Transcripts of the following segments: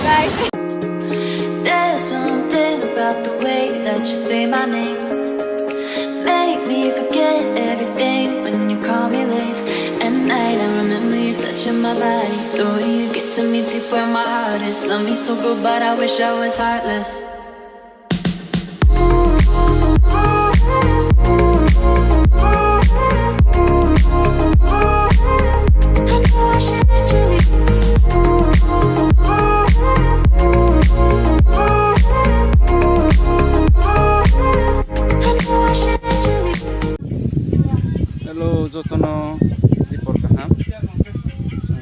guys. There's something about the way that you say my name. Make me forget everything when you call me late. At night I remember you touching my body. The way you get to me deep where my heart is. Love me so good but I wish I was heartless. Hello, Jotono report kaham.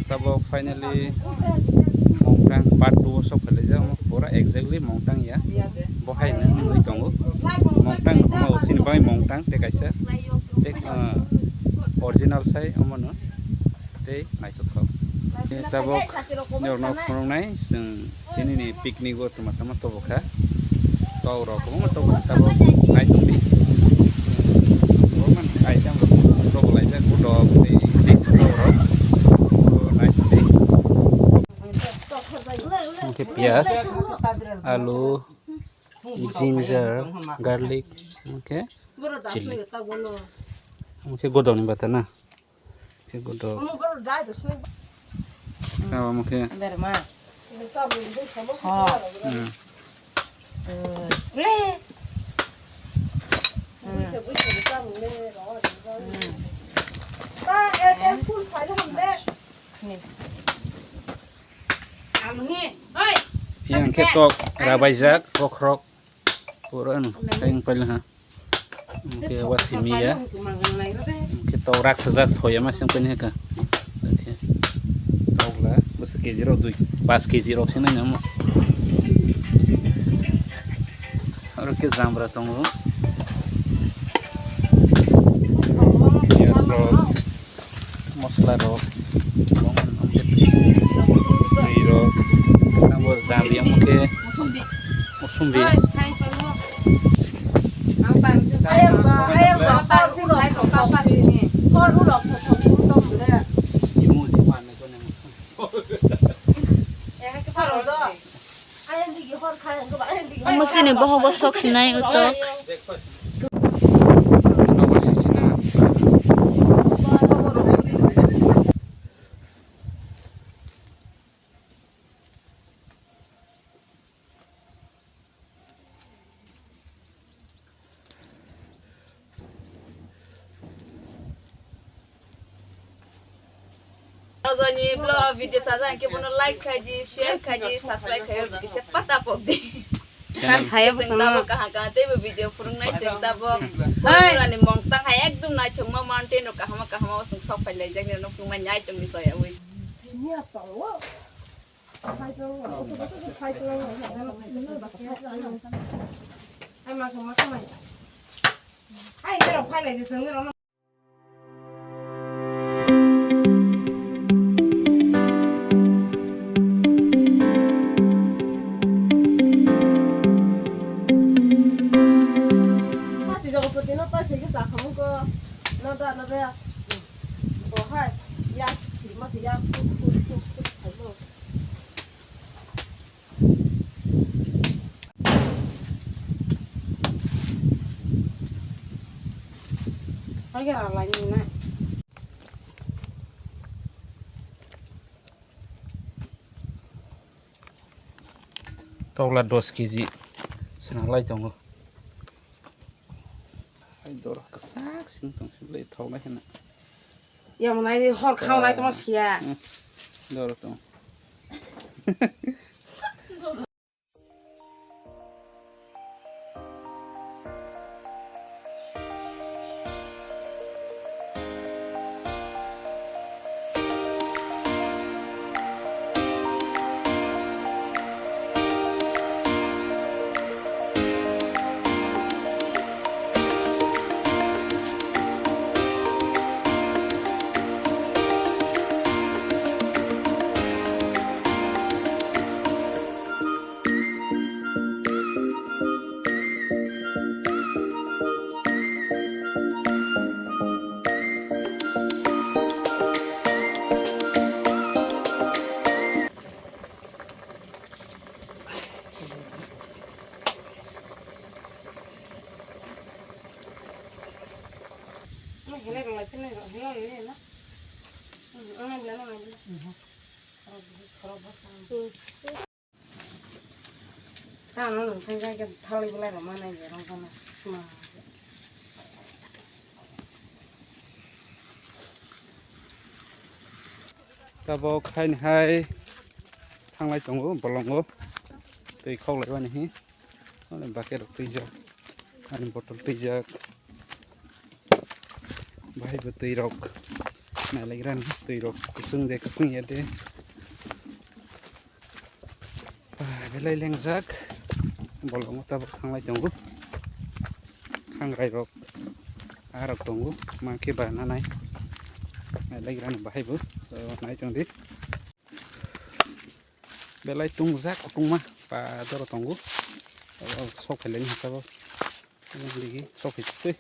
Tabo finally Mongtang part 2 so khale ja pura exactly Mongtang ya. Bohai na noi tongo. Mongtang mo sin bai Mongtang te kaisa. Te original sai amono. Te nai so thok. Tabo norno khronai sing tini ni picnic go tama to bokha. Tau ro ko mo to tabo nai tumbi. Roman item to like that good dog the this okay, pias, aloo, ginger, garlic, okay, chili. Okay, go down in batana. Okay, go down. Okay. Yang ketok rabajak pokrok puran kain pelha ke wasimi ya ketok rak sejak thoya mas yang penhe ka togla bus kg ro 5 kg ro thina nam aur ke zambra tongo mosla ro Zambia mungkin musumbi Mesin boho gosok sinai utok. Ni blog video saja yang kita like kaji, share kaji, subscribe kaji, bisa patah pok deh. Kan saya bersama kahang te video purung nai serta pok. Orang ni Mongtang hai ekdum nai cuma mountain kahama sung sok pai lejak ni orang purung nai cuma saya wei. Agak lagi nak. togla 2 kg senalai tongo ai dor kesak sing tong sibelai togla hena Yang mana ini hor kau naik terus ya. dor tong Tabok hai thanglai tongo bolongo tui khaulai bani hi ole bucket tuijak ani botol tuijak bahai bo tui rok nalairan tui rok kusung ya de belai lengjak bolongo tabok thanglai tongo khangrai rok arok tongo mangke bananai nalairan bahai bo nai tongdi belai tungjak tungma pa doro tongo sok kheleng hatabo ligi sok hitui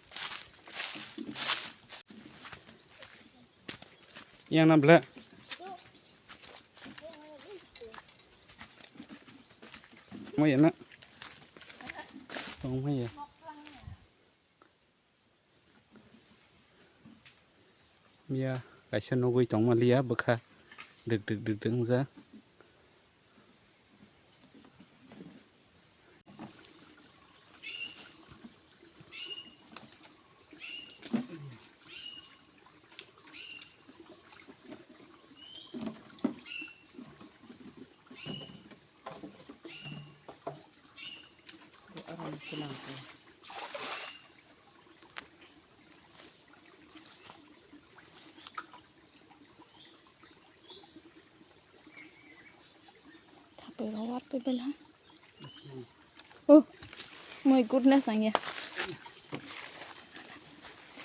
yang nabla mo yana tong mo ya mia kaisa nogoi tongma lia bokha dik ja Berawat bebel ha. Oh my goodness anya.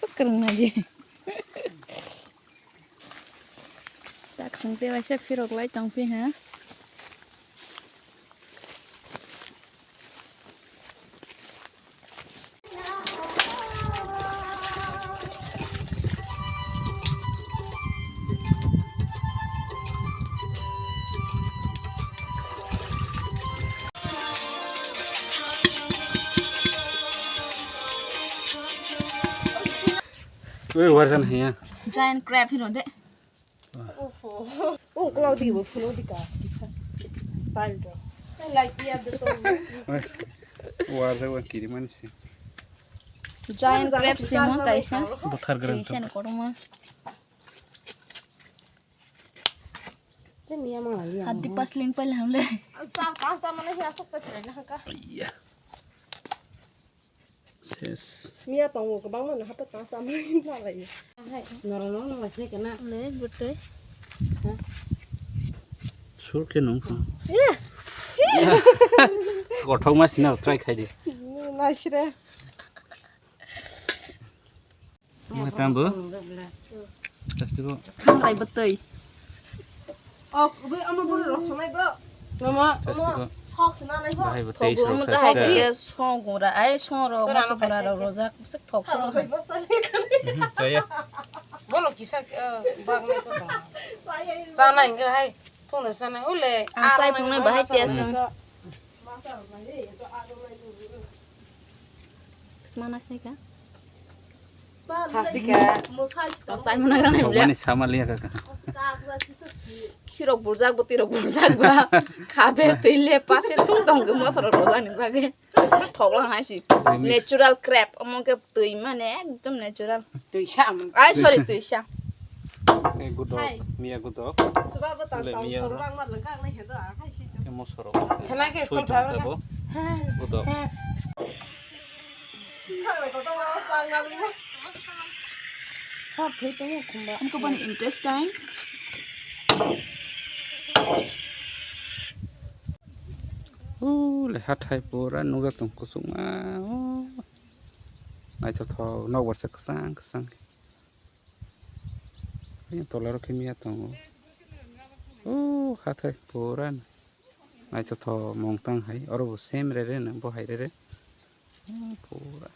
Sekarang aja. Tak sengte wasa firok lai tong pi ha. Weh warsan hiya Giant crab hino de. Oh, kalau di bawah di kah, style tu. Like dia tu. warsa wan kiriman sih Giant crab semua kaisa. bothar garan Kaisa ni korma. Ni yang mana dia? Hati pasling pal hamle. Sama mana dia asok tu cerita kah? iya ses Mia tahu ke bang mana apa sama ini lagi. Norang masih kena. Le betul. sur ke nong Iya. gothok ma sinar try khai di Nice deh. matambo tastigo Khangrai betul. Oh, gue ama boleh rosmai ba. Mama, tastigo sok sana lagi ba. bahai betai Thok sur dah hai song gora ai song ro masuk gora ro rozak sek thok song. saya Boleh kisah bang itu dah. Sana enggak hai. Tunggu sana ule. Ansai pungai bahai tiasang. Semanas nih kan? Tasdika. Ansai menagrang kau beli. manis sama lihat kakak Kirok burzak butirok burzak ba. Kabe tile pase tung dong ke masar rozak nih bagi. Thok lang hai sih. Natural crab. Omong ke tui mana ekdom natural. Tu syam. Ai sorry tui sya. gudok mia gudok Sebab apa Le, tahu Mia, orang mat lengkap nih itu apa sih? emo soro Kenapa ke sui sekolah berapa? tabo gudok Apa itu kumba? Kamu paling interesting. lehat hai pura nuga tung kusuma nai cho tho no war sa kesang ini tolaro kimia tong hat hai pura nai cho tho mong tang hai oro bo sem re na bo hai re pura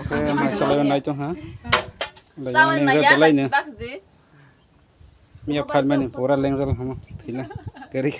oke masalah nai cho ha Sama naya Lainnya. baks di. Mia phan mani pura lengjal hama thila kari